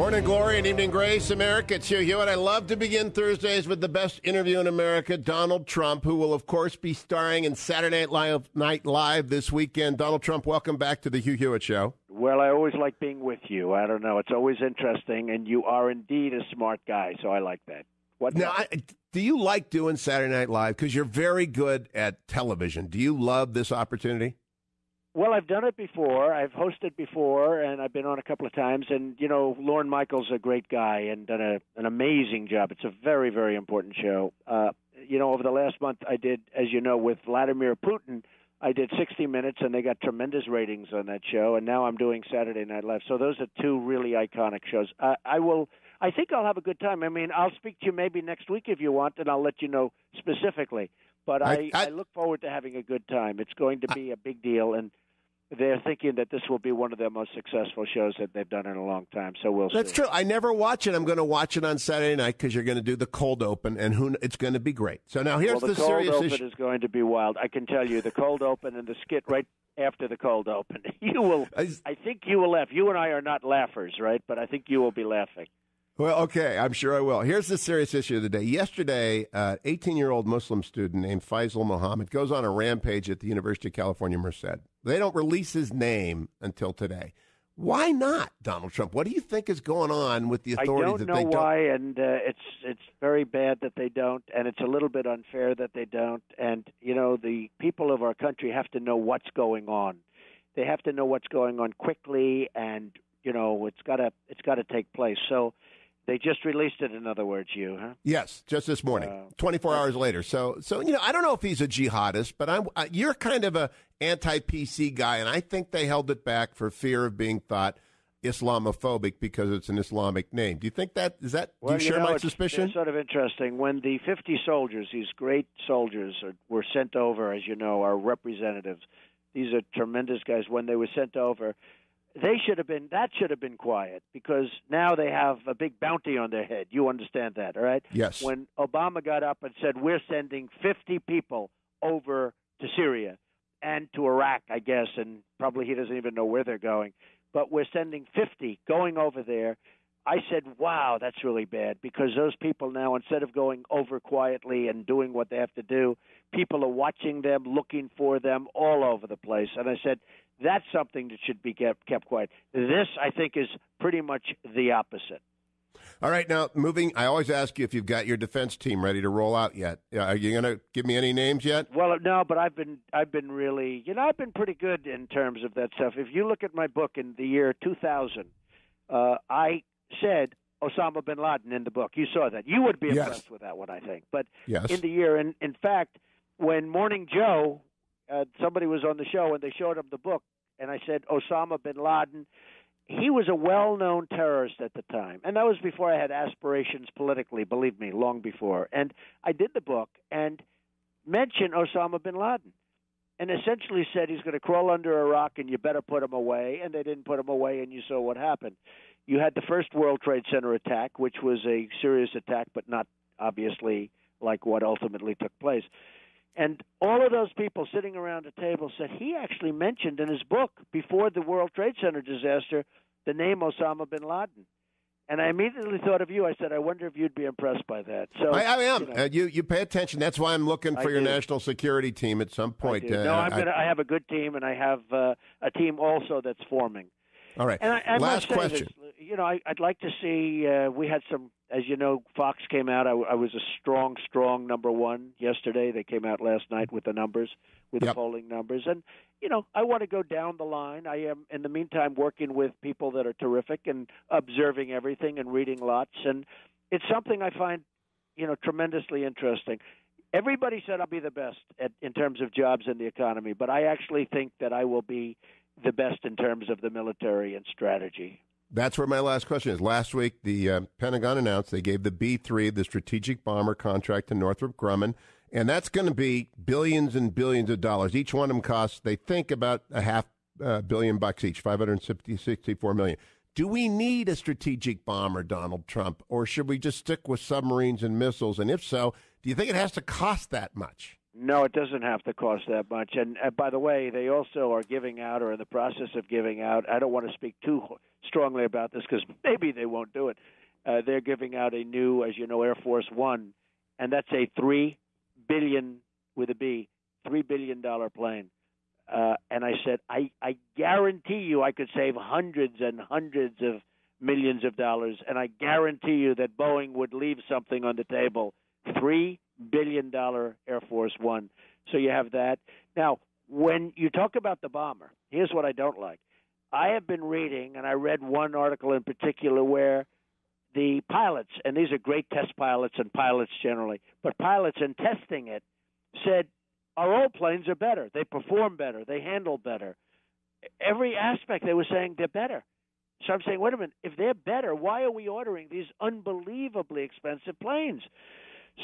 Morning glory and evening grace, America. It's Hugh Hewitt. I love to begin Thursdays with the best interview in America, Donald Trump, who will, of course, be starring in Saturday Night Live this weekend. Donald Trump, welcome back to the Hugh Hewitt Show. Well, I always like being with you. I don't know. It's always interesting, and you are indeed a smart guy, so I like that. Do you like doing Saturday Night Live? Because you're very good at television. Do you love this opportunity? Well, I've done it before. I've hosted before, and I've been on a couple of times. And, you know, Lorne Michaels is a great guy and done an amazing job. It's a very, very important show. You know, over the last month I did, as you know, with Vladimir Putin, I did 60 Minutes, and they got tremendous ratings on that show. And now I'm doing Saturday Night Live. So those are two really iconic shows. I think I'll have a good time. I mean, I'll speak to you maybe next week if you want, and I'll let you know specifically. But I look forward to having a good time. It's going to be a big deal, and they're thinking that this will be one of their most successful shows that they've done in a long time. So we'll see. That's true. I never watch it. I'm going to watch it on Saturday night because you're going to do the cold open, and it's going to be great. So now here's the serious issue. The cold open is going to be wild. I can tell you, the cold open and the skit right after the cold open. You will. I think you will laugh. You and I are not laughers, right? But I think you will be laughing. Well, okay, I'm sure I will. Here's the serious issue of the day. Yesterday, 18-year-old Muslim student named Faisal Muhammad goes on a rampage at the University of California, Merced. They don't release his name until today. Why not, Donald Trump? What do you think is going on with the authorities? I don't know why, and it's very bad that they don't, and it's a little bit unfair that they don't. And, you know, the people of our country have to know what's going on. They have to know what's going on quickly, and, you know, it's got to take place. So they just released it, in other words, you, huh? Yes, just this morning, 24 hours later. So you know, I don't know if he's a jihadist, but you're kind of a anti-PC guy, and I think they held it back for fear of being thought Islamophobic because it's an Islamic name. Do you think that is that? Well, do you share my suspicion? It's sort of interesting. When the 50 soldiers, these great soldiers, were sent over, as you know, our representatives. These are tremendous guys. When they were sent over, that should have been quiet, because now they have a big bounty on their head. You understand that, all right? Yes. When Obama got up and said, we're sending 50 people over to Syria and to Iraq, I guess, and probably he doesn't even know where they're going, but we're sending 50 going over there, I said, wow, that's really bad, because those people now, instead of going over quietly and doing what they have to do, people are watching them, looking for them all over the place. And I said, that's something that should be kept quiet. This, I think, is pretty much the opposite. All right, now, moving, I always ask you if you've got your defense team ready to roll out yet. Are you going to give me any names yet? Well, no, but I've been really, you know, I've been pretty good in terms of that stuff. If you look at my book in the year 2000, I said Osama bin Laden in the book. You saw that. You would be impressed with that one, I think. But in the year, and in fact, when Morning Joe, somebody was on the show and they showed him the book, and I said Osama bin Laden, he was a well-known terrorist at the time. And that was before I had aspirations politically, believe me, long before. And I did the book and mentioned Osama bin Laden and essentially said he's going to crawl under a rock and you better put him away. And they didn't put him away, and you saw what happened. You had the first World Trade Center attack, which was a serious attack, but not obviously like what ultimately took place. And all of those people sitting around a table said he actually mentioned in his book, before the World Trade Center disaster, the name Osama bin Laden. And I immediately thought of you. I said, I wonder if you'd be impressed by that. So I am. You pay attention. That's why I'm looking for your national security team at some point. No, I have a good team, and I have a team also that's forming. All right. And I last question. This, you know, I'd like to see. We had some, as you know, Fox came out. I was a strong number one yesterday. They came out last night with the numbers, with the polling numbers, and you know, I want to go down the line. I am, in the meantime, working with people that are terrific and observing everything and reading lots, and it's something I find, you know, tremendously interesting. Everybody said I'll be the best in terms of jobs and the economy, but I actually think that I will be the best in terms of the military and strategy. That's where my last question is. Last week, the Pentagon announced they gave the B-3, the strategic bomber contract, to Northrop Grumman, and that's going to be billions and billions of dollars. Each one of them costs, they think, about $500 million each, $564 million. Do we need a strategic bomber, Donald Trump, or should we just stick with submarines and missiles? And if so, do you think it has to cost that much? No, it doesn't have to cost that much. And by the way, they also are giving out, or in the process of giving out, I don't want to speak too strongly about this because maybe they won't do it. They're giving out a new, as you know, Air Force One, and that's a $3 billion, with a B, $3 billion plane. And I said, I guarantee you I could save hundreds and hundreds of millions of dollars, and I guarantee you that Boeing would leave something on the table. $3 billion Air Force One. So you have that. Now, when you talk about the bomber, here's what I don't like. I have been reading, and I read one article in particular where the pilots, and these are great test pilots and pilots generally, but pilots in testing it said, our old planes are better. They perform better. They handle better. Every aspect they were saying they're better. So I'm saying, wait a minute, if they're better, why are we ordering these unbelievably expensive planes?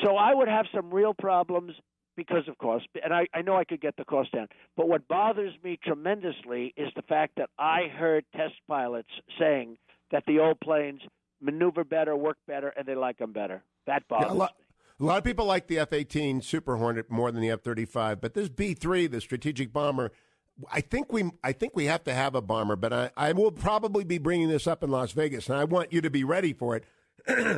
So I would have some real problems because of cost, and I know I could get the cost down. But what bothers me tremendously is the fact that I heard test pilots saying that the old planes maneuver better, work better, and they like them better. That bothers me. A lot of people like the F-18 Super Hornet more than the F-35, but this B-3, the strategic bomber, I think we have to have a bomber, but I will probably be bringing this up in Las Vegas, and I want you to be ready for it,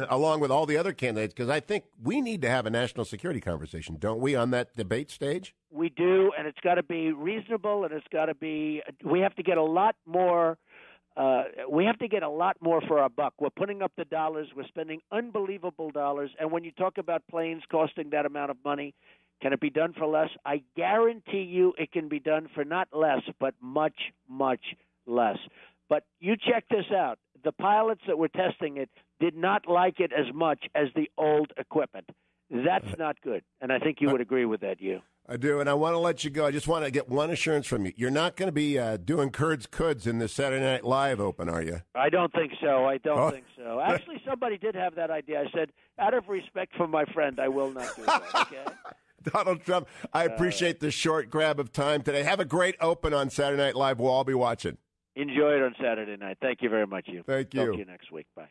along with all the other candidates, because I think we need to have a national security conversation, don't we, on that debate stage? We do, and it's got to be reasonable, and it's got to be. We have to get a lot more. We have to get a lot more for our buck. We're putting up the dollars. We're spending unbelievable dollars. And when you talk about planes costing that amount of money, can it be done for less? I guarantee you it can be done for not less, but much, much less. But you check this out. The pilots that were testing it did not like it as much as the old equipment. That's not good. And I think you would agree with that, Hugh. I do, and I want to let you go. I just want to get one assurance from you. You're not going to be doing Kurds Coulds in the Saturday Night Live Open, are you? I don't think so. I don't think so. Actually, somebody did have that idea. I said, out of respect for my friend, I will not do that, okay? Donald Trump, I appreciate the short grab of time today. Have a great Open on Saturday Night Live. We'll all be watching. Enjoy it on Saturday night. Thank you very much, Hugh. Thank you. Talk to you next week. Bye.